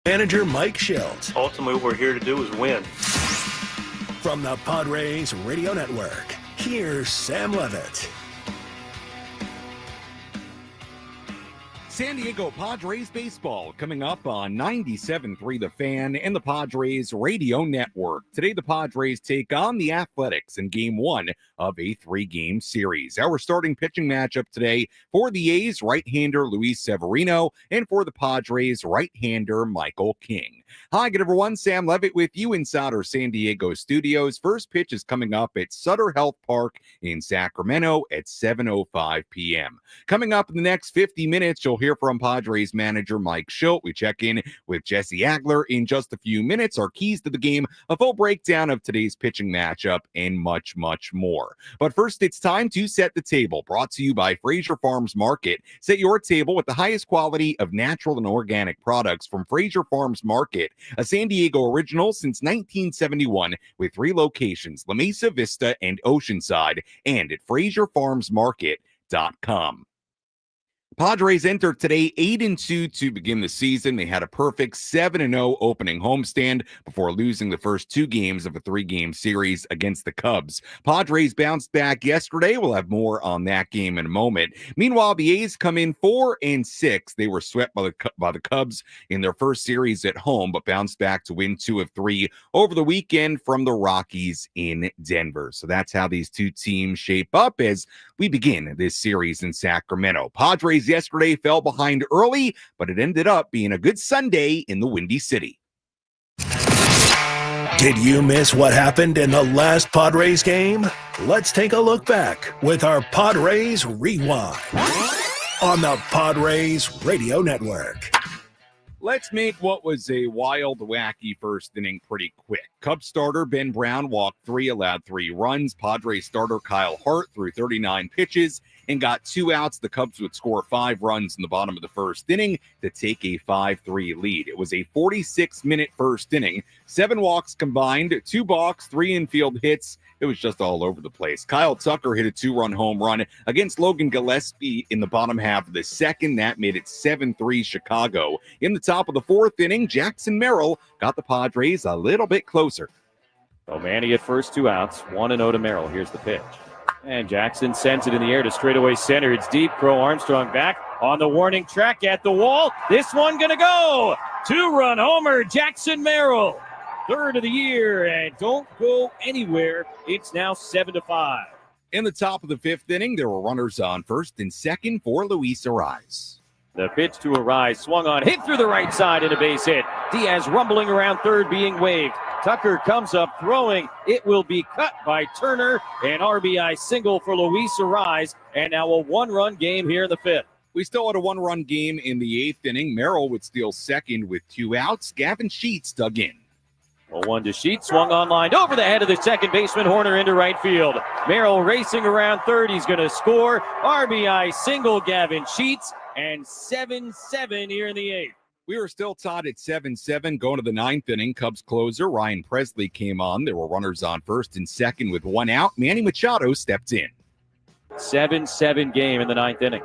Manager Mike Schilt. Ultimately, what we're here to do is win. From the Padres Radio Network, here's Sam Levitt. San Diego Padres baseball coming up on 97.3 The Fan and the Padres Radio Network. Today, the Padres take on the Athletics in Game 1 of a 3-game series. Our starting pitching matchup today for the A's, right-hander Luis Severino, and for the Padres, right-hander Michael King. Hi, good everyone. Sam Levitt with you inside our San Diego studios. First pitch is coming up at Sutter Health Park in Sacramento at 7:05 p.m. Coming up in the next 50 minutes, you'll hear from Padres manager Mike Schilt. We check in with Jesse Agler in just a few minutes. Our keys to the game, a full breakdown of today's pitching matchup, and much, much more. But first, it's time to set the table. Brought to you by Fraser Farms Market. Set your table with the highest quality of natural and organic products from Fraser Farms Market, a San Diego original since 1971 with 3 locations, La Mesa Vista and Oceanside, and at FraserFarmsMarket.com. Padres entered today 8-2 to begin the season. They had a perfect 7-0 opening homestand before losing the first 2 games of a 3-game series against the Cubs. Padres bounced back yesterday. We'll have more on that game in a moment. Meanwhile, the A's come in 4-6. They were swept by the Cubs in their first series at home, but bounced back to win 2 of 3 over the weekend from the Rockies in Denver. So that's how these two teams shape up as we begin this series in Sacramento. Padres yesterday fell behind early, but it ended up being a good Sunday in the Windy City. Did you miss what happened in the last Padres game? Let's take a look back with our Padres Rewind on the Padres Radio Network. Let's make what was a wild, wacky first inning pretty quick. Cubs starter Ben Brown walked 3, allowed 3 runs. Padres starter Kyle Hart threw 39 pitches and got 2 outs. The Cubs would score 5 runs in the bottom of the first inning to take a 5-3 lead. It was a 46-minute first inning. 7 walks combined, 2 balks, 3 infield hits. It was just all over the place. Kyle Tucker hit a 2-run home run against Logan Gillespie in the bottom half of the second. That made it 7-3 Chicago. In the top of the 4th inning, Jackson Merrill got the Padres a little bit closer. So Manny at first, 2 outs, 1-0 to Merrill. Here's the pitch. And Jackson sends it in the air to straightaway center. It's deep. Crow Armstrong back on the warning track at the wall. This one gonna go. 2-run homer, Jackson Merrill. 3rd of the year, and don't go anywhere. It's now 7-5. In the top of the 5th inning, there were runners on first and second for Luis Arise. The pitch to Arise, swung on, hit through the right side and a base hit. Diaz rumbling around third, being waved. Tucker comes up throwing. It will be cut by Turner. An RBI single for Luis Arise, and now a 1-run game here in the 5th. We still had a 1-run game in the 8th inning. Merrill would steal second with 2 outs. Gavin Sheets dug in. 0-1 to Sheets, swung on line over the head of the second baseman, Horner into right field. Merrill racing around third. He's going to score. RBI single, Gavin Sheets, and 7-7 here in the 8th. We were still tied at 7-7 going to the 9th inning. Cubs closer Ryan Presley came on. There were runners on first and second with 1 out. Manny Machado stepped in. 7-7 game in the 9th inning.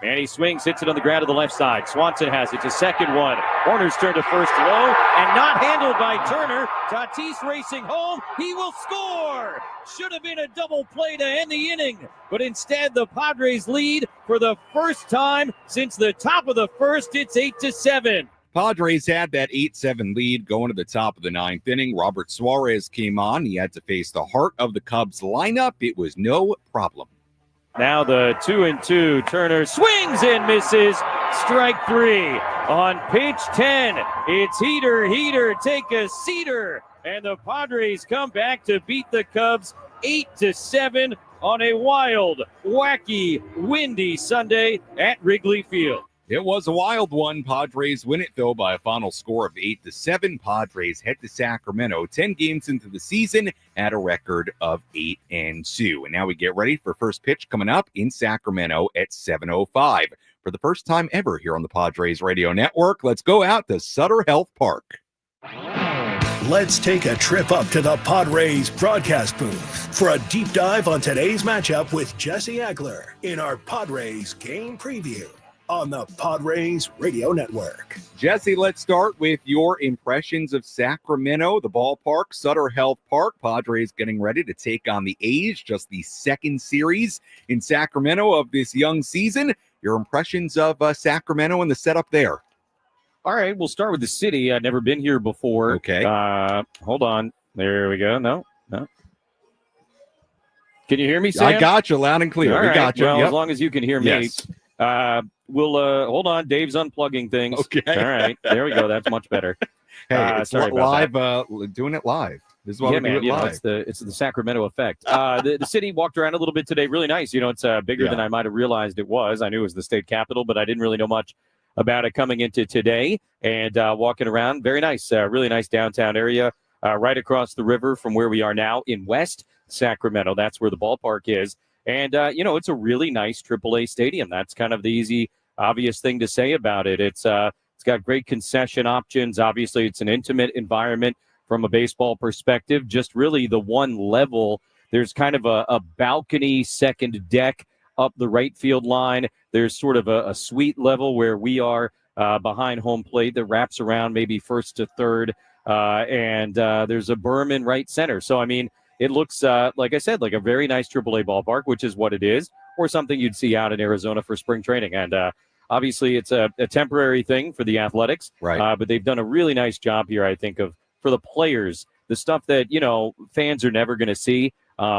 Manny swings, hits it on the ground to the left side. Swanson has it to second one. Horner's turned to first low and not handled by Turner. Tatis racing home. He will score. Should have been a double play to end the inning, but instead the Padres lead for the first time since the top of the first. It's 8-7. Padres had that 8-7 lead going to the top of the 9th inning. Robert Suarez came on. He had to face the heart of the Cubs lineup. It was no problem. Now the 2-2. Turner swings and misses. Strike 3 on pitch 10. It's heater, take a seater. And the Padres come back to beat the Cubs 8-7 on a wild, wacky, windy Sunday at Wrigley Field. It was a wild one. Padres win it, though, by a final score of 8-7. Padres head to Sacramento 10 games into the season at a record of 8-2. And now we get ready for first pitch coming up in Sacramento at 7:05. For the first time ever here on the Padres Radio Network, let's go out to Sutter Health Park. Let's take a trip up to the Padres broadcast booth for a deep dive on today's matchup with Jesse Agler in our Padres game preview. on the Padres Radio Network. Jesse, let's start with your impressions of Sacramento, the ballpark, Sutter Health Park. Padres getting ready to take on the A's, just the second series in Sacramento of this young season. Your impressions of Sacramento and the setup there? All right, we'll start with the city. I've never been here before. Okay. Hold on. There we go. No. Can you hear me, Sam? I got you loud and clear. All We right. got you. Well, Yep. as long as you can hear me. Yes. We'll hold on. Dave's unplugging things. Okay. All right. There we go. That's much better. Hey, it's sorry live. about Doing it live. This is why we do it live. It's the Sacramento effect. The city walked around a little bit today. Really nice. It's bigger than I might have realized it was. I knew it was the state capital, but I didn't really know much about it coming into today. And walking around, very nice. Really nice downtown area. Right across the river from where we are now in West Sacramento. That's where the ballpark is. And, it's a really nice AAA stadium. That's kind of the easy, obvious thing to say about it. It's got great concession options. Obviously, it's an intimate environment from a baseball perspective. Just really the one level. There's kind of a balcony second deck up the right field line. There's sort of a suite level where we are behind home plate that wraps around maybe first to third. And there's a berm in right center. So, I mean, it looks, like I said, like a very nice AAA ballpark, which is what it is, or something you'd see out in Arizona for spring training. And obviously, it's a temporary thing for the Athletics. Right. But they've done a really nice job here, I think, for the players, the stuff that, fans are never going to see.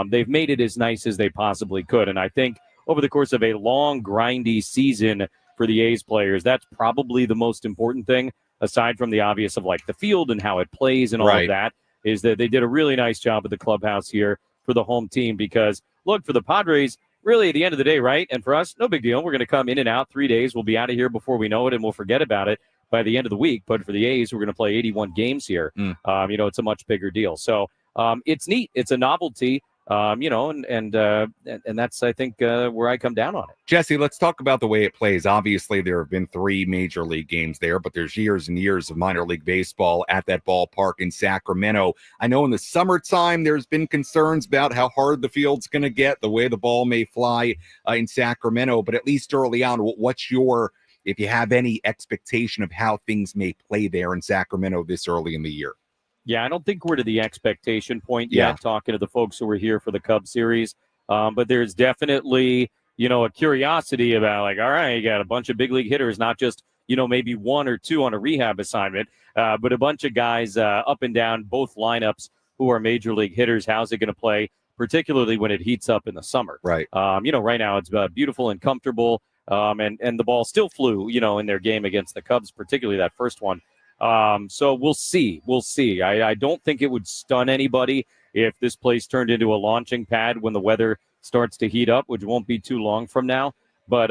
They've made it as nice as they possibly could. And I think over the course of a long, grindy season for the A's players, that's probably the most important thing, aside from the obvious of like the field and how it plays and all of that, is that they did a really nice job at the clubhouse here for the home team. Because, look, for the Padres, really at the end of the day, right? And for us, no big deal. We're going to come in and out 3 days. We'll be out of here before we know it, and we'll forget about it by the end of the week. But for the A's, we're going to play 81 games here. It's a much bigger deal. So it's neat. It's a novelty. And that's, I think, where I come down on it. Jesse, let's talk about the way it plays. Obviously, there have been 3 major league games there, but there's years and years of minor league baseball at that ballpark in Sacramento. I know in the summertime, there's been concerns about how hard the field's going to get, the way the ball may fly in Sacramento, but at least early on, what's your, if you have any expectation of how things may play there in Sacramento this early in the year? Yeah, I don't think we're to the expectation point yet, talking to the folks who were here for the Cubs series. But there's definitely, a curiosity about like, all right, you got a bunch of big league hitters, not just, maybe 1 or 2 on a rehab assignment, but a bunch of guys up and down both lineups who are major league hitters. How's it going to play, particularly when it heats up in the summer? Right. Right now it's beautiful and comfortable. And the ball still flew, in their game against the Cubs, particularly that first one. So we'll see. I don't think it would stun anybody if this place turned into a launching pad when the weather starts to heat up, which won't be too long from now. But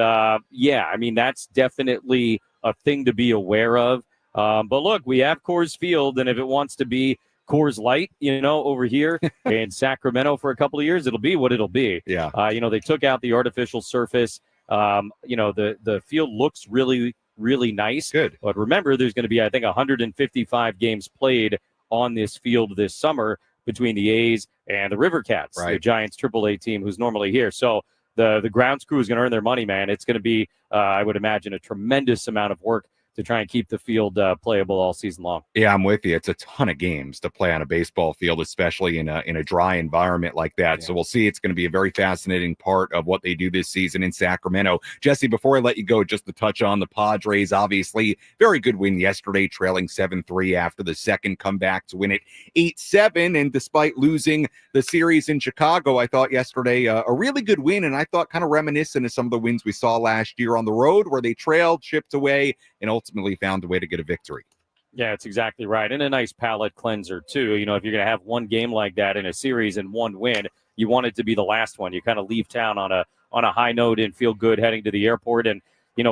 that's definitely a thing to be aware of. But look, we have Coors Field, and if it wants to be Coors Light, over here in Sacramento for a couple of years, it'll be what it'll be. Yeah. They took out the artificial surface. The field looks really nice. Good. But remember, there's going to be, I think, 155 games played on this field this summer between the A's and the River Cats, the Giants AAA team who's normally here. So the grounds crew is going to earn their money, man. It's going to be, I would imagine, a tremendous amount of work to try and keep the field playable all season long. Yeah, I'm with you. It's a ton of games to play on a baseball field, especially in a dry environment like that. Yeah. So we'll see. It's going to be a very fascinating part of what they do this season in Sacramento. Jesse, before I let you go, just to touch on the Padres, obviously, very good win yesterday, trailing 7-3 after the second comeback to win it 8-7. And despite losing the series in Chicago, I thought yesterday a really good win, and I thought kind of reminiscent of some of the wins we saw last year on the road where they trailed, chipped away, and ultimately found a way to get a victory. Yeah, it's exactly right. And a nice palate cleanser, too. If you're going to have one game like that in a series and one win, you want it to be the last one. You kind of leave town on a high note and feel good heading to the airport and,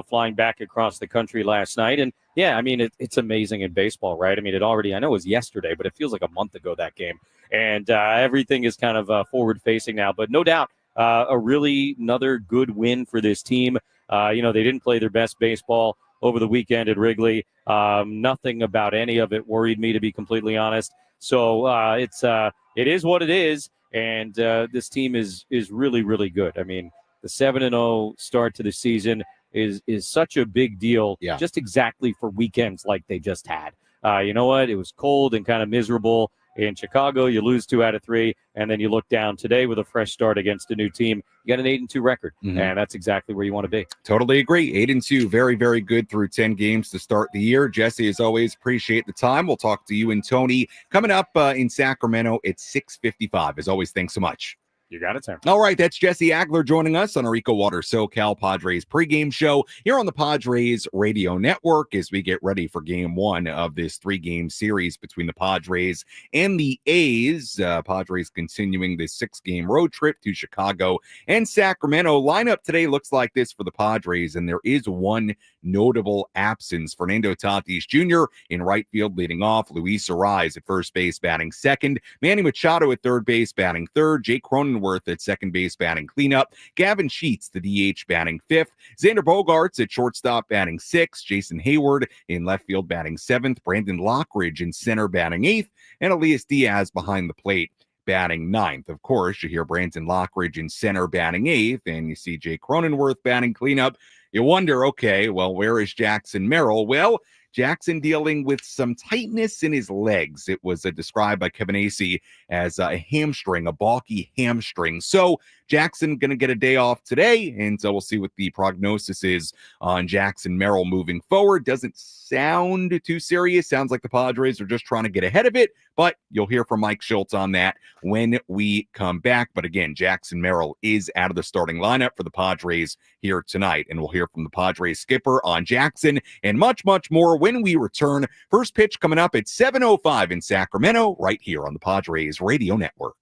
flying back across the country last night. And, yeah, it's amazing in baseball, right? It already, I know it was yesterday, but it feels like a month ago, that game. And everything is kind of forward-facing now. But no doubt, another good win for this team. They didn't play their best baseball over the weekend at Wrigley. Nothing about any of it worried me, to be completely honest. So it is what it is, and this team is really, really good. The 7-0 start to the season, is such a big deal. Yeah. Just exactly for weekends like they just had. You know what? It was cold and kind of miserable in Chicago. You lose 2 out of 3, and then you look down today with a fresh start against a new team. You got an 8-2 record, and that's exactly where you want to be. Totally agree. 8-2, very, very good through 10 games to start the year. Jesse, as always, appreciate the time. We'll talk to you and Tony coming up in Sacramento at 6:55. As always, thanks so much. You got it, Sam. All right, that's Jesse Agler joining us on our EcoWater SoCal Padres pregame show here on the Padres Radio Network as we get ready for Game 1 of this 3-game series between the Padres and the A's. Padres continuing this 6-game road trip to Chicago and Sacramento. Lineup today looks like this for the Padres, and there is one notable absence. Fernando Tatis Jr. in right field leading off. Luis Arraez at first base batting second. Manny Machado at third base batting third. Jake Cronenworth at second base batting cleanup. Gavin Sheets, the DH, batting fifth. Xander Bogaerts at shortstop batting sixth. Jason Hayward in left field batting seventh. Brandon Lockridge in center batting eighth. And Elias Diaz behind the plate batting ninth. Of course, you hear Brandon Lockridge in center batting eighth, and you see Jake Cronenworth batting cleanup. You wonder, okay, well, where is Jackson Merrill? Well, Jackson dealing with some tightness in his legs. It was described by Kevin Acee as a hamstring, a balky hamstring. So Jackson going to get a day off today, and so we'll see what the prognosis is on Jackson Merrill moving forward. Doesn't sound too serious. Sounds like the Padres are just trying to get ahead of it, but you'll hear from Mike Schultz on that when we come back. But again, Jackson Merrill is out of the starting lineup for the Padres here tonight, and we'll hear from the Padres skipper on Jackson and much, much more when we return. First pitch coming up at 7:05 in Sacramento, right here on the Padres Radio Network.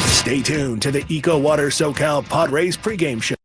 Stay tuned to the EcoWater SoCal Padres pregame show.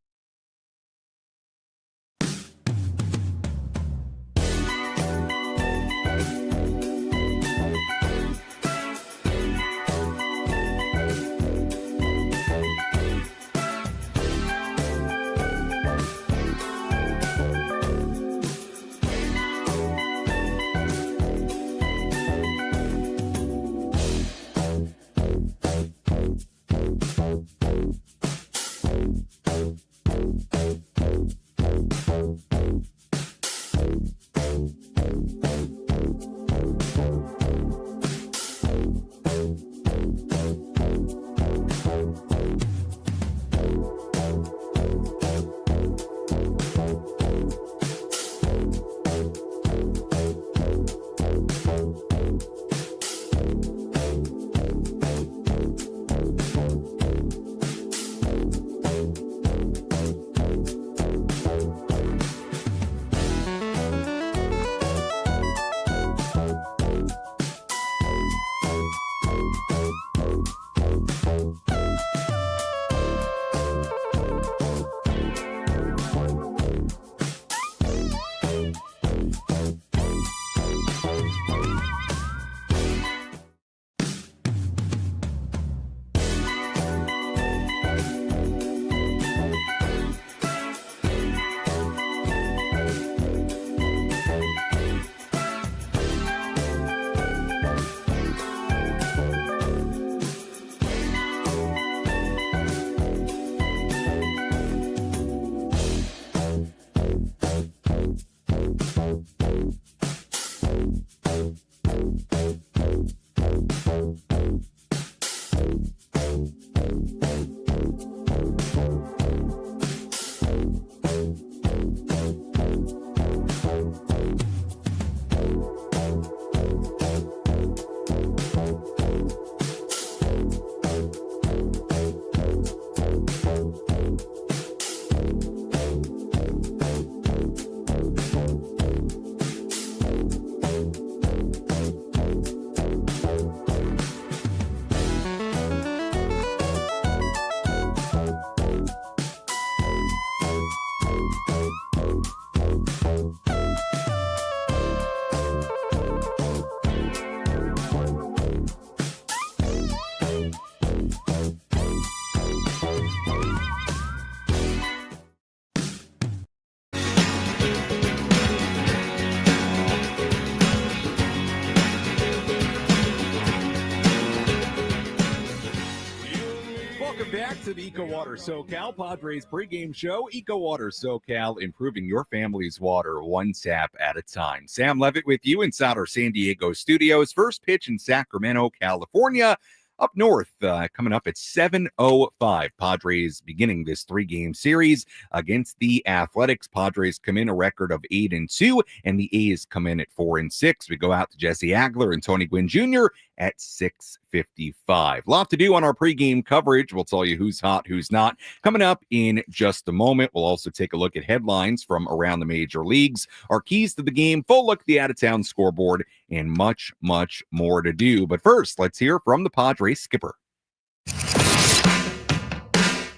EcoWater SoCal, Padres pregame show. EcoWater SoCal, improving your family's water one tap at a time. Sam Levitt with you inside our San Diego studios. First pitch in Sacramento, California. Up north, coming up at 7:05. Padres beginning this 3-game series against the Athletics. Padres come in a record of 8-2, and the A's come in at 4-6. We go out to Jesse Agler and Tony Gwynn Jr. at 6:55. A lot to do on our pregame coverage. We'll tell you who's hot, who's not. Coming up in just a moment, we'll also take a look at headlines from around the major leagues, our keys to the game, full look at the out-of-town scoreboard, and much, much more to do. But first, let's hear from the Padres skipper.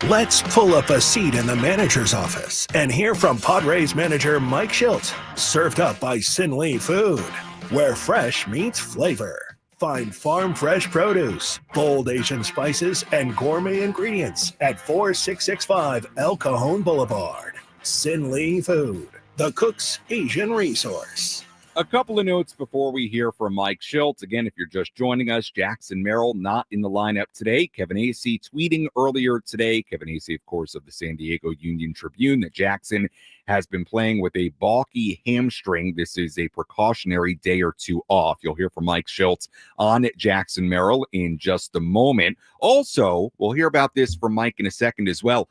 Let's pull up a seat in the manager's office and hear from Padres manager Mike Shildt, served up by Sin Lee Food, where fresh meets flavor. Find farm fresh produce, bold Asian spices, and gourmet ingredients at 4665 El Cajon Boulevard. Sin Lee Food, the cook's Asian resource. A couple of notes before we hear from Mike Shildt. Again, if you're just joining us, Jackson Merrill not in the lineup today. Kevin Acee tweeting earlier today. Kevin Acee, of course, of the San Diego Union-Tribune, that Jackson has been playing with a bulky hamstring. This is a precautionary day or two off. You'll hear from Mike Shildt on Jackson Merrill in just a moment. Also, we'll hear about this from Mike in a second as well.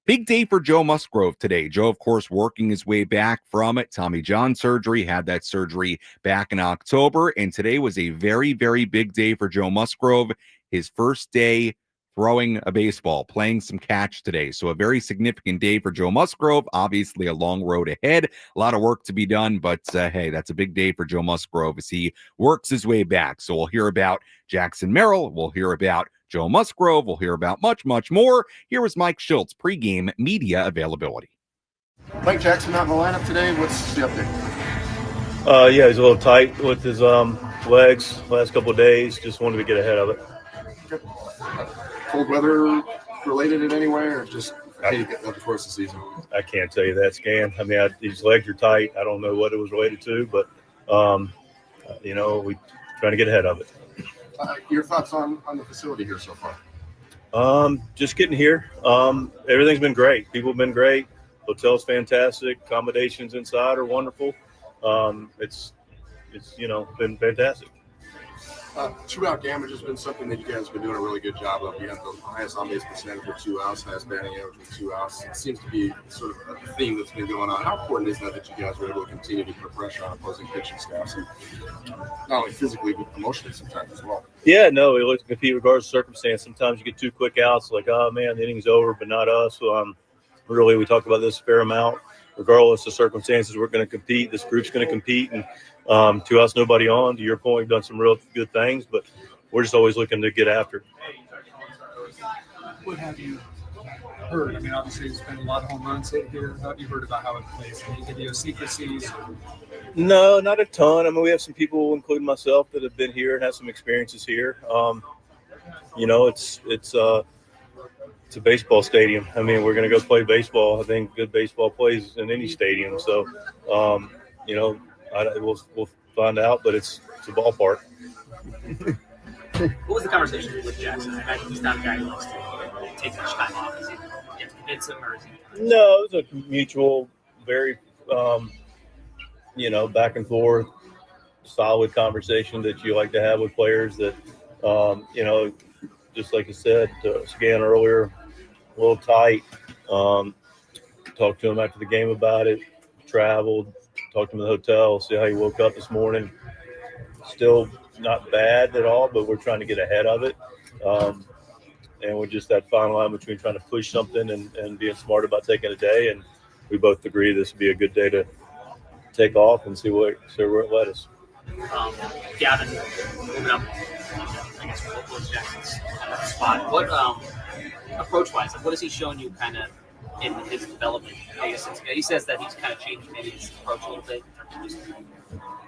Big day for Joe Musgrove today. Joe, of course, working his way back from Tommy John surgery, had that surgery back in October, and today was a very, very big day for Joe Musgrove. His first day throwing a baseball, playing some catch today. So a very significant day for Joe Musgrove. Obviously a long road ahead, a lot of work to be done, but hey, that's a big day for Joe Musgrove as he works his way back. So we'll hear about Jackson Merrill. We'll hear about Joe Musgrove. We'll hear about much, much more. Here is Mike Shildt's pregame media availability. Mike Jackson not in the lineup today. What's the update? Yeah, he's a little tight with his legs last couple of days. Just wanted to get ahead of it. Okay. Cold weather related in any way, or just get that before the season? I can't tell you that, Scan. I mean, his legs are tight. I don't know what it was related to, but, we trying to get ahead of it. Your thoughts on the facility here so far? Just getting here. Everything's been great. People have been great. Hotel's fantastic. Accommodations inside are wonderful. It's been fantastic. Two-out damage has been something that you guys have been doing a really good job of. You have the highest on-base percentage with 2 outs, highest batting average with 2 outs. It seems to be sort of a theme that's been going on. How important is that you guys were able to continue to put pressure on opposing pitching staffs, and not only physically but emotionally sometimes as well? Yeah, no, if he regards the circumstance, sometimes you get 2 quick outs, like, oh, man, the inning's over, but not us. Really, we talked about this a fair amount. Regardless of circumstances, we're going to compete. This group's going to compete, and 2 outs, nobody on. To your point, we've done some real good things, but we're just always looking to get after. What have you heard? I mean, obviously, there's been a lot of home runs hit here. What have you heard about how it plays? Any idiosyncrasies? No, not a ton. I mean, we have some people, including myself, that have been here and have some experiences here. It's a baseball stadium. I mean, we're going to go play baseball. I think good baseball plays in any stadium. So, we'll find out, but it's a ballpark. What was the conversation with Jackson? I imagine he's not a guy who likes to take much time off. Is he to convince him, or is he? No, it was a mutual, very, back and forth, solid conversation that you like to have with players that, just like you said, Scan earlier, a little tight. Talked to him after the game about it, traveled, talked to him in the hotel, see how he woke up this morning. Still not bad at all, but we're trying to get ahead of it. And we're just that fine line between trying to push something and being smart about taking a day. And we both agree this would be a good day to take off and see where it led us. Gavin, moving up, I guess, with Jackson's spot. What approach-wise, what has he shown you kind of in his development? I guess he says that he's kind of changed maybe his approach a little bit, just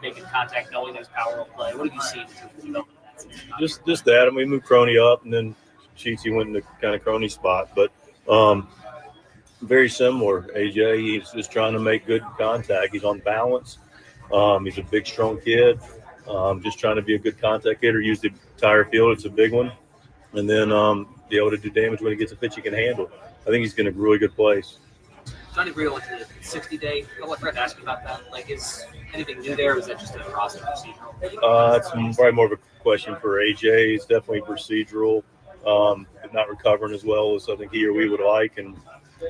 making contact, knowing there's power of play. What have you seen in his development? Just that. I mean, we moved Crony up, and then Sheetsy went in the kind of Crony spot, but very similar. AJ, he's just trying to make good contact. He's on balance. He's a big, strong kid. Just trying to be a good contact hitter. Use the entire field. It's a big one. And then, be able to do damage when he gets a pitch he can handle. I think he's in a really good place. Johnny Brito went to the 60-day. I forgot to ask you about that. Like, is anything new there, or is that just a process procedural? It's probably more of a question for AJ. It's definitely procedural, but not recovering as well as I think he or we would like, and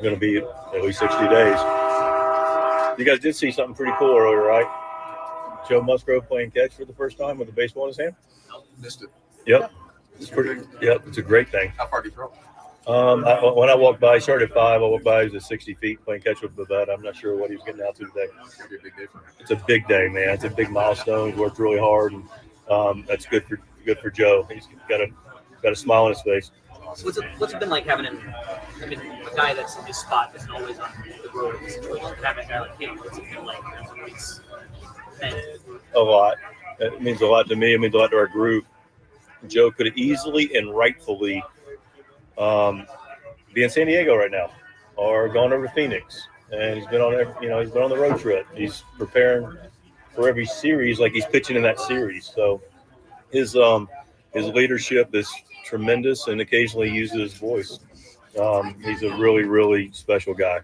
going to be at least 60 days. You guys did see something pretty cool earlier, right? Joe Musgrove playing catch for the first time with a baseball in his hand. Missed it. Yep. It's a great thing. How far do you throw? When I walked by, he started at 5. I walked by, he was at 60 feet playing catch with Levitt. I'm not sure what he was getting out to today. It's going to be a big day for him. It's a big day, man. It's a big milestone. He's worked really hard, and that's good for Joe. He's got a smile on his face. What's it been like having him? I mean, a guy that's in his spot isn't always on the road in this situation. Having a guy like him, what's it been like? A lot. It means a lot to me. It means a lot to our group. Joe could easily and rightfully be in San Diego right now, or gone over to Phoenix, and he's been on the road trip. He's preparing for every series like he's pitching in that series. So his leadership is tremendous, and occasionally uses his voice. He's a really, really special guy.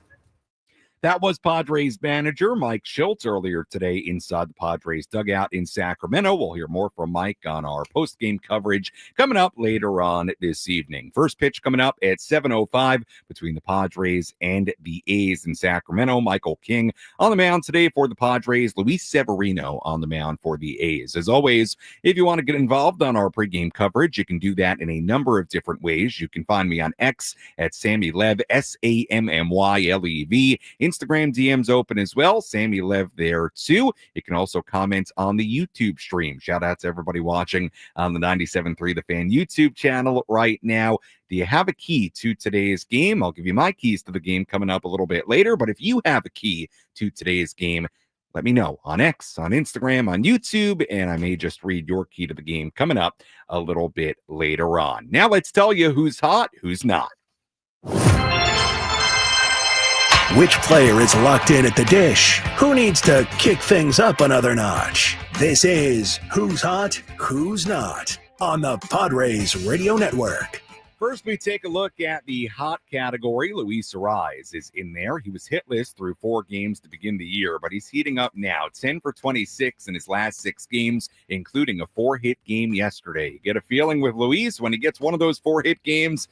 That was Padres manager Mike Shildt earlier today inside the Padres dugout in Sacramento. We'll hear more from Mike on our post-game coverage coming up later on this evening. First pitch coming up at 7:05 between the Padres and the A's in Sacramento. Michael King on the mound today for the Padres. Luis Severino on the mound for the A's. As always, if you want to get involved on our pregame coverage, you can do that in a number of different ways. You can find me on X at Sammy Lev, SammyLev. Instagram DMs open as well. Sammy Lev there too. You can also comment on the YouTube stream. Shout out to everybody watching on the 97.3 The Fan YouTube channel right now. Do you have a key to today's game? I'll give you my keys to the game coming up a little bit later. But if you have a key to today's game, let me know on X, on Instagram, on YouTube, and I may just read your key to the game coming up a little bit later on. Now let's tell you who's hot, who's not. Which player is locked in at the dish? Who needs to kick things up another notch? This is Who's Hot, Who's Not on the Padres Radio Network. First, we take a look at the hot category. Luis Arise is in there. He was hitless through 4 games to begin the year, but he's heating up now. 10 for 26 in his last 6 games, including a 4-hit game yesterday. You get a feeling with Luis when he gets one of those 4-hit games,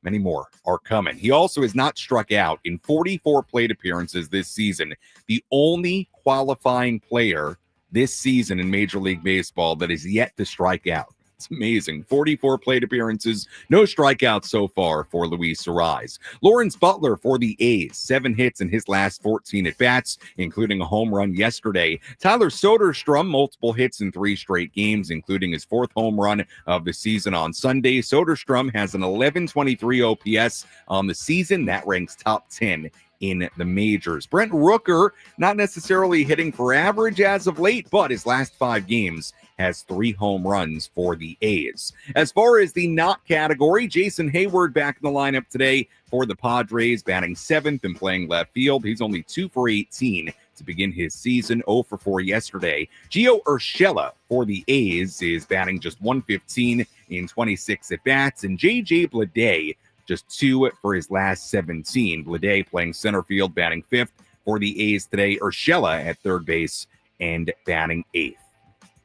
many more are coming. He also has not struck out in 44 plate appearances this season. The only qualifying player this season in Major League Baseball that is yet to strike out. It's amazing. 44 plate appearances, no strikeouts so far for Luis Arise. Lawrence Butler for the A's, 7 hits in his last 14 at-bats, including a home run yesterday. Tyler Soderstrom, multiple hits in 3 straight games, including his 4th home run of the season on Sunday. Soderstrom has an 11.23 OPS on the season. That ranks top 10 in the majors. Brent Rooker, not necessarily hitting for average as of late, but his last 5 games has 3 home runs for the A's. As far as the not category, Jason Hayward back in the lineup today for the Padres, batting 7th and playing left field. He's only 2 for 18 to begin his season, 0 for 4 yesterday. Gio Urshela for the A's is batting just 115 in 26 at-bats, and J.J. Bleday just 2 for his last 17. Bleday playing center field, batting 5th for the A's today. Urshela at third base and batting 8th.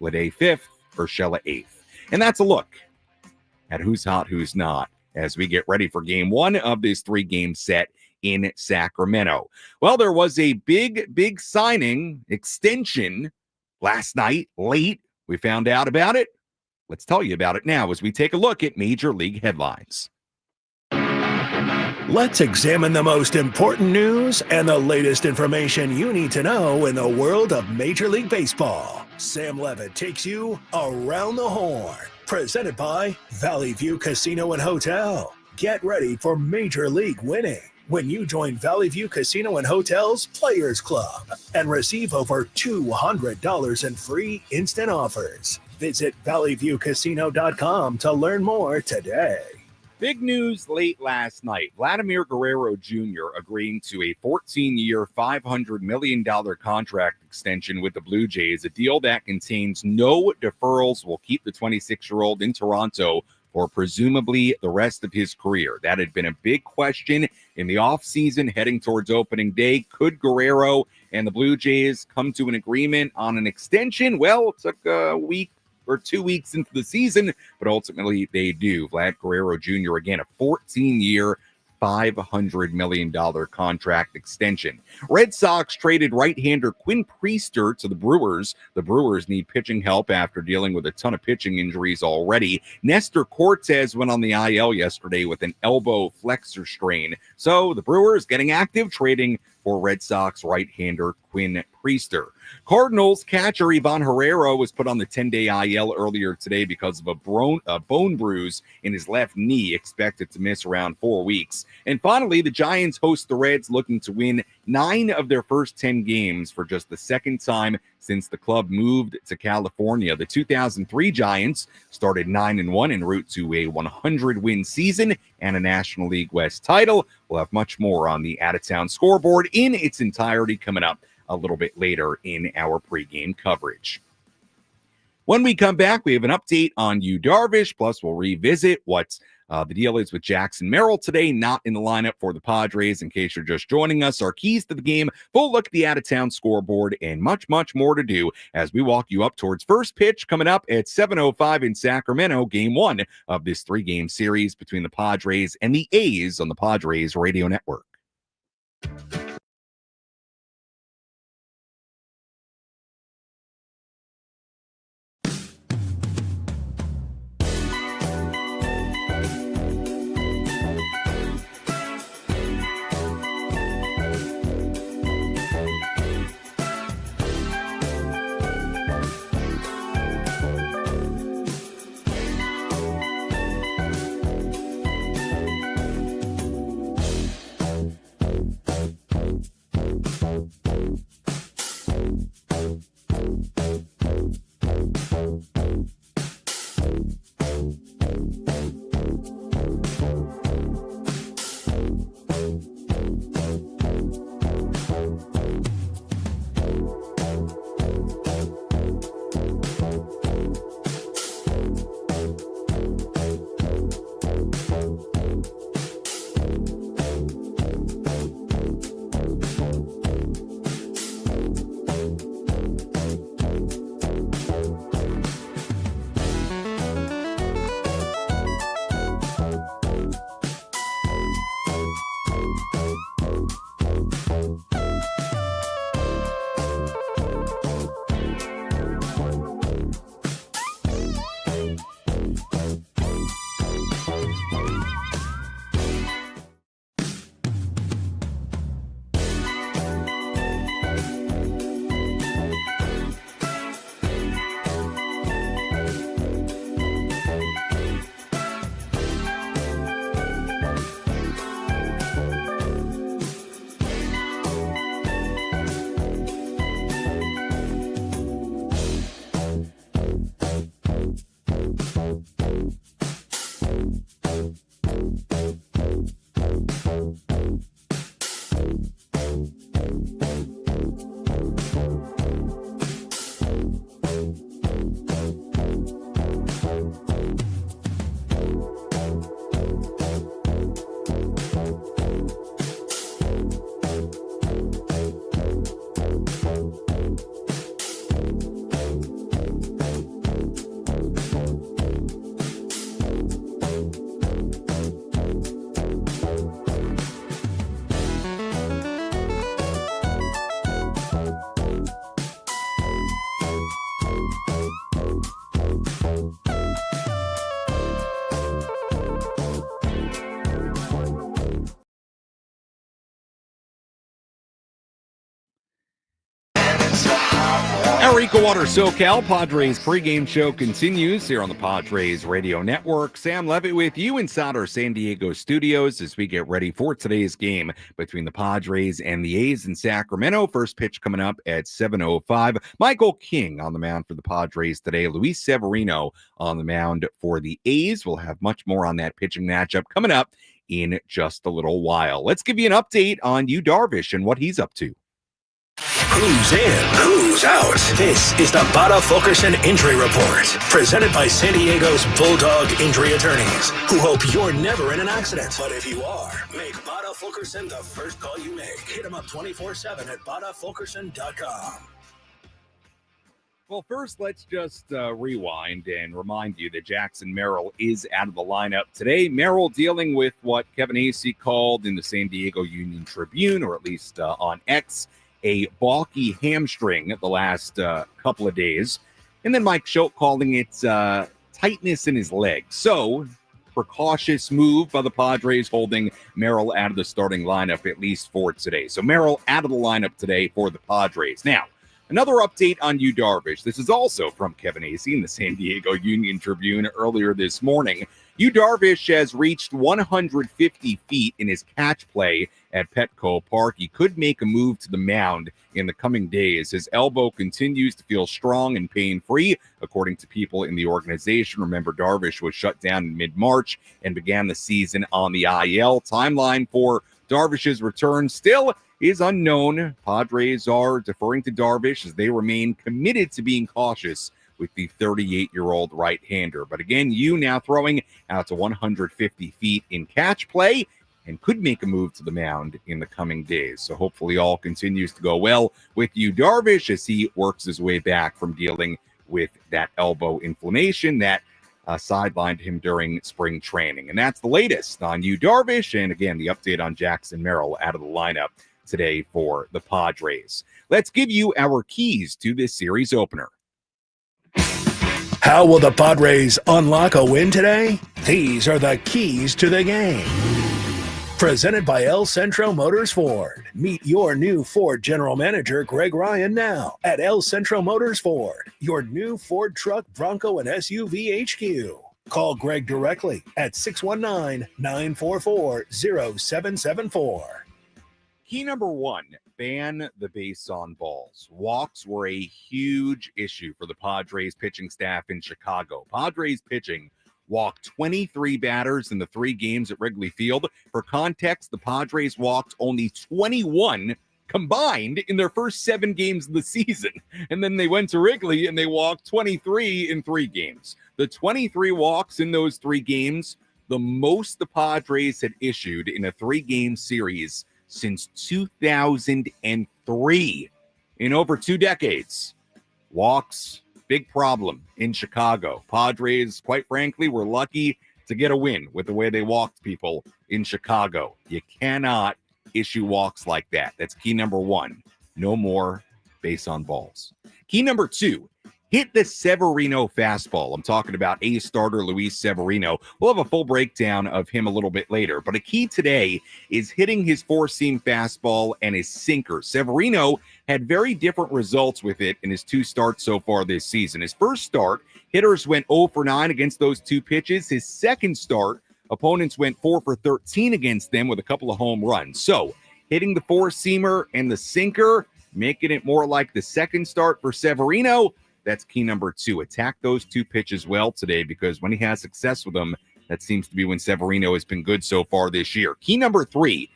Bleday 5th, Urshela 8th. And that's a look at who's hot, who's not, as we get ready for game 1 of this 3-game set in Sacramento. Well, there was a big signing extension last night, late. We found out about it. Let's tell you about it now as we take a look at Major League headlines. Let's examine the most important news and the latest information you need to know in the world of Major League Baseball. Sam Levitt takes you around the horn. Presented by Valley View Casino and Hotel. Get ready for Major League winning when you join Valley View Casino and Hotel's Players Club and receive over $200 in free instant offers. Visit valleyviewcasino.com to learn more today. Big news late last night. Vladimir Guerrero Jr. agreeing to a 14-year, $500 million contract extension with the Blue Jays, a deal that contains no deferrals, will keep the 26-year-old in Toronto for presumably the rest of his career. That had been a big question in the offseason heading towards opening day. Could Guerrero and the Blue Jays come to an agreement on an extension? Well, it took a week or 2 weeks into the season, but ultimately they do. Vlad Guerrero Jr., again, a 14-year, $500 million contract extension. Red Sox traded right-hander Quinn Priester to the Brewers. The Brewers need pitching help after dealing with a ton of pitching injuries already. Nestor Cortez went on the IL yesterday with an elbow flexor strain. So the Brewers getting active, trading for Red Sox right-hander Quinn Priester. Cardinals catcher Ivan Herrera was put on the 10-day IL earlier today because of a bone bruise in his left knee, expected to miss around 4 weeks. And finally, the Giants host the Reds, looking to win 9 of their first 10 games for just the second time since the club moved to California. The 2003 Giants started 9-1 en route to a 100-win season and a National League West title. We'll have much more on the out-of-town scoreboard in its entirety coming up a little bit later in our pregame coverage. When we come back, we have an update on Yu Darvish, plus we'll revisit what the deal is with Jackson Merrill today, not in the lineup for the Padres. In case you're just joining us, our keys to the game, full look at the out-of-town scoreboard, and much, much more to do as we walk you up towards first pitch coming up at 7:05 in Sacramento, Game 1 of this 3-game series between the Padres and the A's on the Padres Radio Network. Our EcoWater SoCal Padres pregame show continues here on the Padres Radio Network. Sam Levitt with you inside our San Diego studios as we get ready for today's game between the Padres and the A's in Sacramento. First pitch coming up at 7:05. Michael King on the mound for the Padres today. Luis Severino on the mound for the A's. We'll have much more on that pitching matchup coming up in just a little while. Let's give you an update on Yu Darvish and what he's up to. Who's in? Who's out? This is the Bada Fulkerson Injury Report, presented by San Diego's Bulldog Injury Attorneys, who hope you're never in an accident. But if you are, make Bada Fulkerson the first call you make. Hit them up 24/7 at badafulkerson.com. Well, first, let's just rewind and remind you that Jackson Merrill is out of the lineup today. Merrill dealing with what Kevin Acee called in the San Diego Union Tribune, or at least on X, a balky hamstring the last couple of days. And then Mike Schilt calling it tightness in his leg. So, precautious move by the Padres, holding Merrill out of the starting lineup, at least for today. So Merrill out of the lineup today for the Padres. Now, another update on Yu Darvish. This is also from Kevin Acee in the San Diego Union Tribune earlier this morning. Yu Darvish has reached 150 feet in his catch play at Petco Park. He could make a move to the mound in the coming days. His elbow continues to feel strong and pain-free, according to people in the organization. Remember, Darvish was shut down in mid-March and began the season on the IL. Timeline for Darvish's return still is unknown. Padres are deferring to Darvish as they remain committed to being cautious with the 38-year-old right-hander. But again, Yu now throwing out to 150 feet in catch play and could make a move to the mound in the coming days. So hopefully all continues to go well with Yu Darvish as he works his way back from dealing with that elbow inflammation that sidelined him during spring training. And that's the latest on Yu Darvish. And again, the update on Jackson Merrill out of the lineup today for the Padres. Let's give you our keys to this series opener. How will the Padres unlock a win today? These are the keys to the game. Presented by El Centro Motors Ford. Meet your new Ford General Manager, Greg Ryan, now at El Centro Motors Ford, your new Ford truck, Bronco, and SUV HQ. Call Greg directly at 619-944-0774. Key number one, ban the base on balls. Walks were a huge issue for the Padres pitching staff in Chicago. Padres pitching walked 23 batters in the 3 games at Wrigley Field. For context, the Padres walked only 21 combined in their first 7 games of the season. And then they went to Wrigley and they walked 23 in 3 games. The 23 walks in those 3 games, the most the Padres had issued in a 3-game series since 2003, in over 2 decades. Walks, big problem in Chicago. Padres, quite frankly, were lucky to get a win with the way they walked people in Chicago. You cannot issue walks like that. That's key number 1. No more base on balls. Key number 2, hit the Severino fastball. I'm talking about ace starter Luis Severino. We'll have a full breakdown of him a little bit later. But a key today is hitting his 4-seam fastball and his sinker. Severino had very different results with it in his 2 starts so far this season. His first start, hitters went 0 for 9 against those 2 pitches. His second start, opponents went 4 for 13 against them with a couple of home runs. So hitting the 4-seamer and the sinker, making it more like the second start for Severino. That's key number 2. Attack those 2 pitches well today, because when he has success with them, that seems to be when Severino has been good so far this year. Key number 3,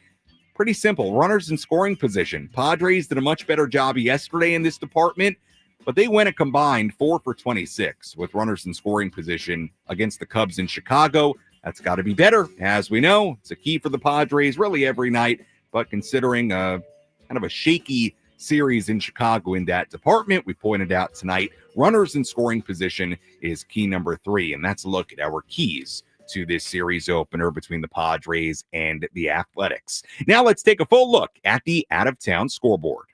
pretty simple. Runners in scoring position. Padres did a much better job yesterday in this department, but they went a combined 4 for 26 with runners in scoring position against the Cubs in Chicago. That's got to be better. As we know, it's a key for the Padres really every night, but considering kind of a shaky series in Chicago in that department, we pointed out tonight, runners in scoring position is key number 3. And that's a look at our keys to this series opener between the Padres and the Athletics. Now let's take a full look at the out-of-town scoreboard.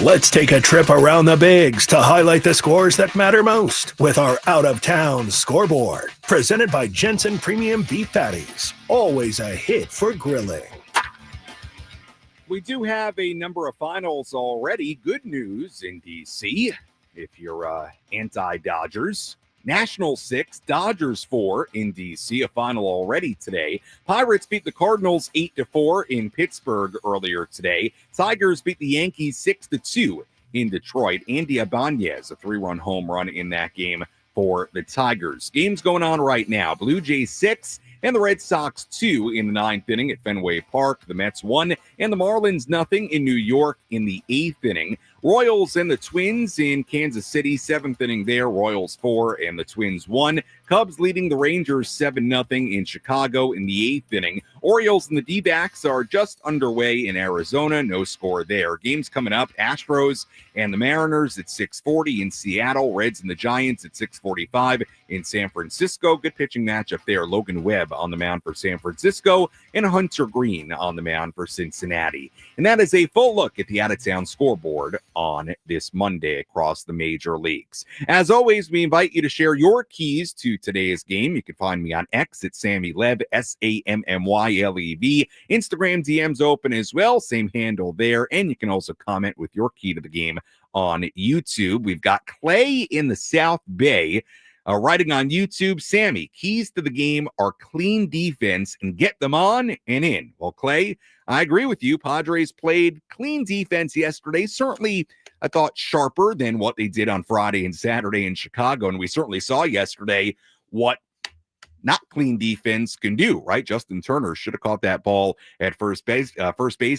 Let's take a trip around the bigs to highlight the scores that matter most with our out-of-town scoreboard. Presented by Jensen Premium Beef Patties. Always a hit for grilling. We do have a number of finals already. Good news in D.C. if you're anti-Dodgers. Nationals 6, Dodgers 4 in D.C. A final already today. Pirates beat the Cardinals 8-4 in Pittsburgh earlier today. Tigers beat the Yankees 6-2 in Detroit. Andy Ibanez, a 3-run home run in that game for the Tigers. Games going on right now. Blue Jays 6, and the Red Sox 2 in the 9th inning at Fenway Park. The Mets 1 and the Marlins nothing in New York in the 8th inning. Royals and the Twins in Kansas City, 7th inning there. Royals 4 and the Twins 1. Cubs leading the Rangers 7-0 in Chicago in the 8th inning. Orioles and the D-backs are just underway in Arizona. No score there. Games coming up, Astros and the Mariners at 6:40 in Seattle. Reds and the Giants at 6:45 in San Francisco. Good pitching matchup there. Logan Webb on the mound for San Francisco and Hunter Green on the mound for Cincinnati. And that is a full look at the out-of-town scoreboard on this Monday across the major leagues. As always, we invite you to share your keys to today's game. You can find me on X at SammyLev, SammyLev. Instagram DMs open as well, same handle there. And you can also comment with your key to the game on YouTube. We've got Clay in the South Bay writing on YouTube, Sammy, keys to the game are clean defense and get them on and in. Well, Clay, I agree with you. Padres played clean defense yesterday. Certainly, I thought sharper than what they did on Friday and Saturday in Chicago. And we certainly saw yesterday what not clean defense can do, right? Justin Turner should have caught that ball at first base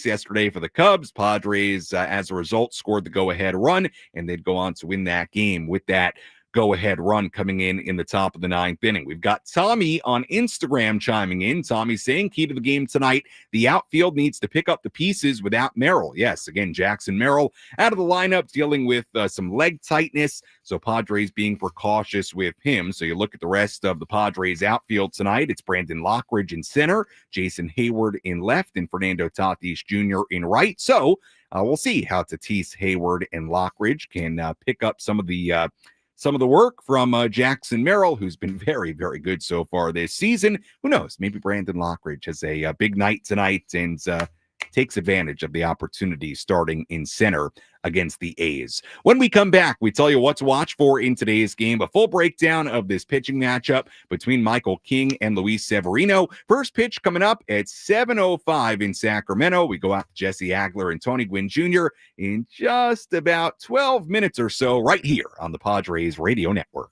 yesterday for the Cubs. Padres, as a result, scored the go-ahead run, and they'd go on to win that game with that go-ahead run coming in the top of the 9th inning. We've got Tommy on Instagram chiming in. Tommy saying, key to the game tonight, the outfield needs to pick up the pieces without Merrill. Yes, again, Jackson Merrill out of the lineup dealing with some leg tightness, so Padres being precautious with him. So you look at the rest of the Padres outfield tonight. It's Brandon Lockridge in center, Jason Hayward in left, and Fernando Tatis Jr. in right. So we'll see how Tatis, Hayward, and Lockridge can pick up some of the work from Jackson Merrill, who's been very, very good so far this season. Who knows? Maybe Brandon Lockridge has a big night tonight and takes advantage of the opportunity starting in center against the A's. When we come back, we tell you what to watch for in today's game. A full breakdown of this pitching matchup between Michael King and Luis Severino. First pitch coming up at 7:05 in Sacramento. We go out to Jesse Agler and Tony Gwynn Jr. in just about 12 minutes or so right here on the Padres Radio Network.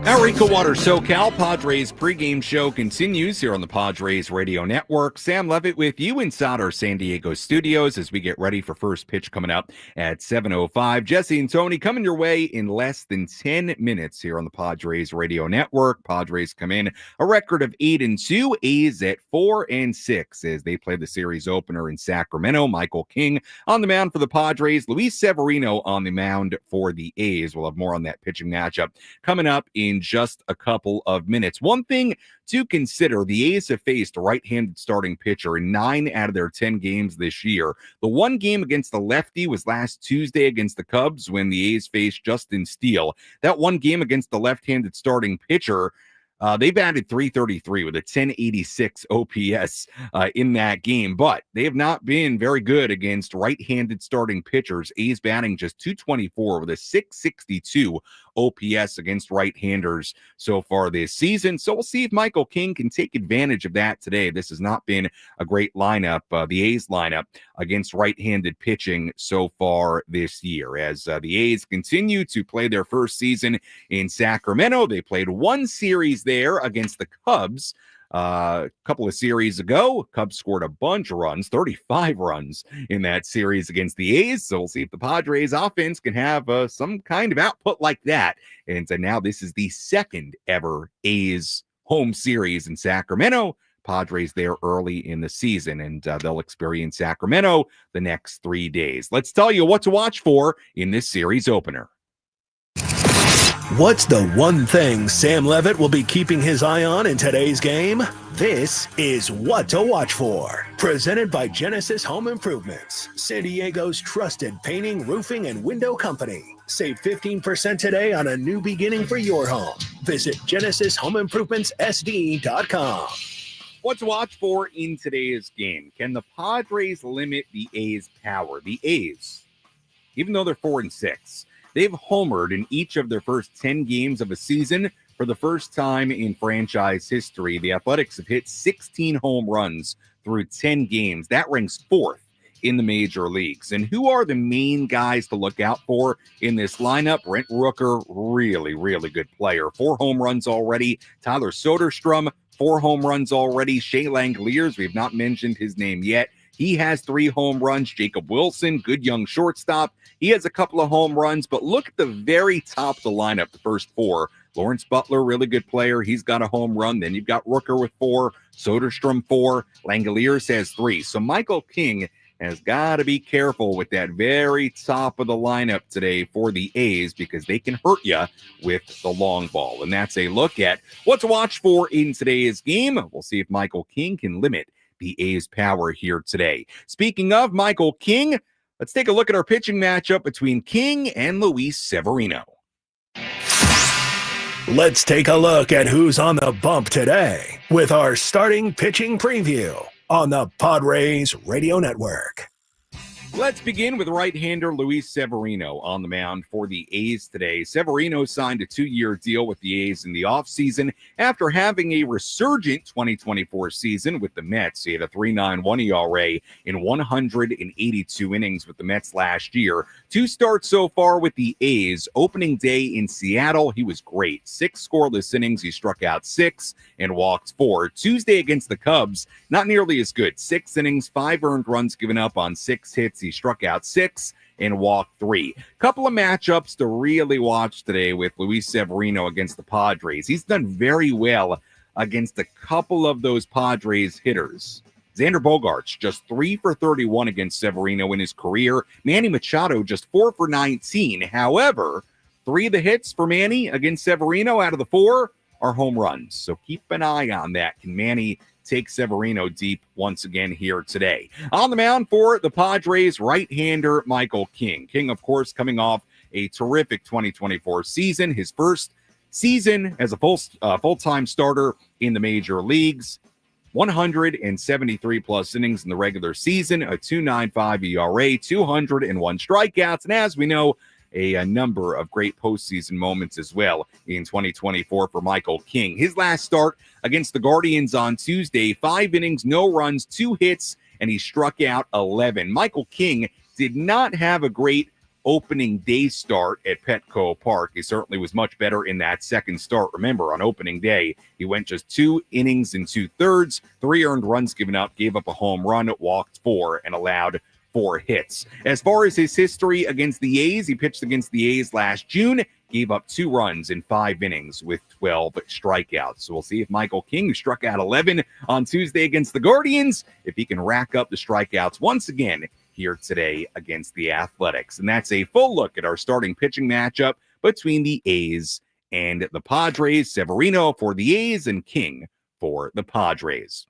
Our EcoWater SoCal Padres pregame show continues here on the Padres Radio Network. Sam Levitt with you inside our San Diego studios as we get ready for first pitch coming up at 7:05. Jesse and Tony coming your way in less than 10 minutes here on the Padres Radio Network. Padres come in a record of 8-2, A's at 4-6 as they play the series opener in Sacramento. Michael King on the mound for the Padres, Luis Severino on the mound for the A's. We'll have more on that pitching matchup coming up in just a couple of minutes. One thing to consider, the A's have faced a right-handed starting pitcher in 9 out of their 10 games this year. The one game against the lefty was last Tuesday against the Cubs when the A's faced Justin Steele. That one game against the left-handed starting pitcher, they batted .333 with a 1086 OPS in that game, but they have not been very good against right-handed starting pitchers. A's batting just .224 with a 662 OPS against right-handers so far this season. So we'll see if Michael King can take advantage of that today. This has not been a great lineup, the A's lineup, against right-handed pitching so far this year. As the A's continue to play their first season in Sacramento, they played one series there against the Cubs. A couple of series ago, Cubs scored a bunch of runs, 35 runs in that series against the A's. So we'll see if the Padres offense can have some kind of output like that. And so now this is the second ever A's home series in Sacramento. Padres there early in the season, and they'll experience Sacramento the next 3 days. Let's tell you what to watch for in this series opener. What's the one thing Sam Levitt will be keeping his eye on in today's game? This is What to Watch For, presented by Genesis Home Improvements, San Diego's trusted painting, roofing, and window company. Save 15% today on a new beginning for your home. Visit GenesisHomeImprovementsSD.com. What to watch for in today's game? Can the Padres limit the A's power? The A's, even though they're 4-6, they've homered in each of their first 10 games of a season for the first time in franchise history. The Athletics have hit 16 home runs through 10 games. That ranks 4th in the major leagues. And who are the main guys to look out for in this lineup? Brent Rooker, really, really good player. 4 home runs already. Tyler Soderstrom, 4 home runs already. Shea Langeliers, we've not mentioned his name yet. He has 3 home runs. Jacob Wilson, good young shortstop. He has a couple of home runs, but look at the very top of the lineup, the first 4. Lawrence Butler, really good player. He's got a home run. Then you've got Rooker with 4, Soderstrom 4, Langeliers has 3. So Michael King has got to be careful with that very top of the lineup today for the A's because they can hurt you with the long ball. And that's a look at what to watch for in today's game. We'll see if Michael King can limit the A's power here today. Speaking of Michael King, let's take a look at our pitching matchup between King and Luis Severino. Let's take a look at who's on the bump today with our starting pitching preview on the Padres Radio Network. Let's begin with right-hander Luis Severino on the mound for the A's today. Severino signed a 2-year deal with the A's in the offseason after having a resurgent 2024 season with the Mets. He had a 3.91 ERA in 182 innings with the Mets last year. 2 starts so far with the A's. Opening day in Seattle, he was great. 6 scoreless innings. He struck out 6 and walked 4. Tuesday against the Cubs, not nearly as good. 6 innings, 5 earned runs given up on 6 hits. He struck out 6 and walked 3. Couple of matchups to really watch today with Luis Severino against the Padres. He's done very well against a couple of those Padres hitters. Xander Bogaerts, just 3 for 31 against Severino in his career. Manny Machado, just 4 for 19. However, 3 of the hits for Manny against Severino out of the 4 are home runs. So keep an eye on that. Can Manny take Severino deep once again here today? On the mound for the Padres, right-hander Michael King. King, of course, coming off a terrific 2024 season. His first season as a full-time starter in the major leagues. 173 plus innings in the regular season, a 2.95 ERA, 201 strikeouts, and as we know, a number of great postseason moments as well in 2024 for Michael King. His last start against the Guardians on Tuesday, 5 innings, no runs, 2 hits, and he struck out 11. Michael King did not have a great opening day start at Petco Park. He certainly was much better in that second start. Remember, on opening day, he went just 2 innings and 2/3, 3 earned runs given up, gave up a home run, walked 4, and allowed 4 hits. As far as his history against the A's, he pitched against the A's last June, gave up 2 runs in 5 innings with 12 strikeouts. So we'll see if Michael King, who struck out 11 on Tuesday against the Guardians, if he can rack up the strikeouts once again here today against the Athletics. And that's a full look at our starting pitching matchup between the A's and the Padres. Severino for the A's and King for the Padres.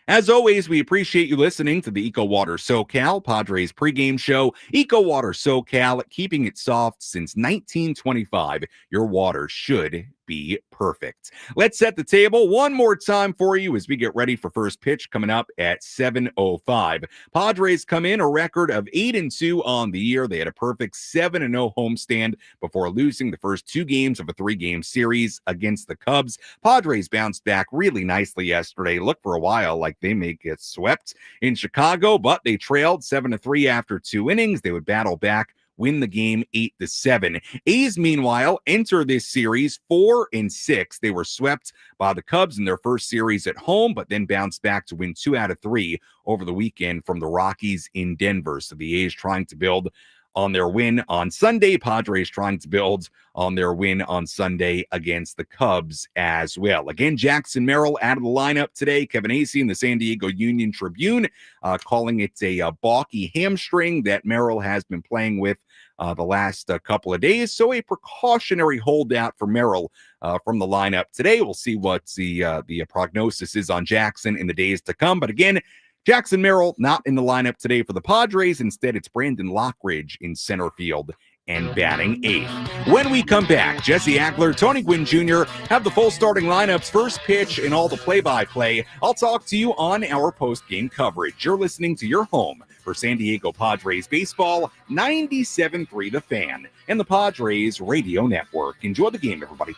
As always, we appreciate you listening to the EcoWater SoCal Padres pregame show. EcoWater SoCal, keeping it soft since 1925. Your water should be perfect. Let's set the table one more time for you as we get ready for first pitch coming up at 7:05. Padres come in a record of 8-2 on the year. They had a perfect 7-0 homestand before losing the first 2 games of a 3-game series against the Cubs. Padres bounced back really nicely yesterday. Looked for a while like they may get swept in Chicago, but they trailed 7-3 after 2 innings. They would battle back, win the game 8-7. A's, meanwhile, enter this series 4-6. They were swept by the Cubs in their first series at home, but then bounced back to win 2 out of 3 over the weekend from the Rockies in Denver. So the A's trying to build on their win on Sunday. Padres trying to build on their win on Sunday against the Cubs as well. Again, Jackson Merrill out of the lineup today. Kevin Acee in the San Diego Union Tribune calling it a balky hamstring that Merrill has been playing with the last couple of days. So a precautionary holdout for Merrill from the lineup today. We'll see what the prognosis is on Jackson in the days to come. But again, Jackson Merrill not in the lineup today for the Padres. Instead, it's Brandon Lockridge in center field and batting 8th. When we come back, Jesse Ackler, Tony Gwynn Jr. have the full starting lineups, first pitch, and all the play-by-play. I'll talk to you on our post-game coverage. You're listening to your home for San Diego Padres baseball, 97.3 The Fan, and the Padres Radio Network. Enjoy the game, everybody.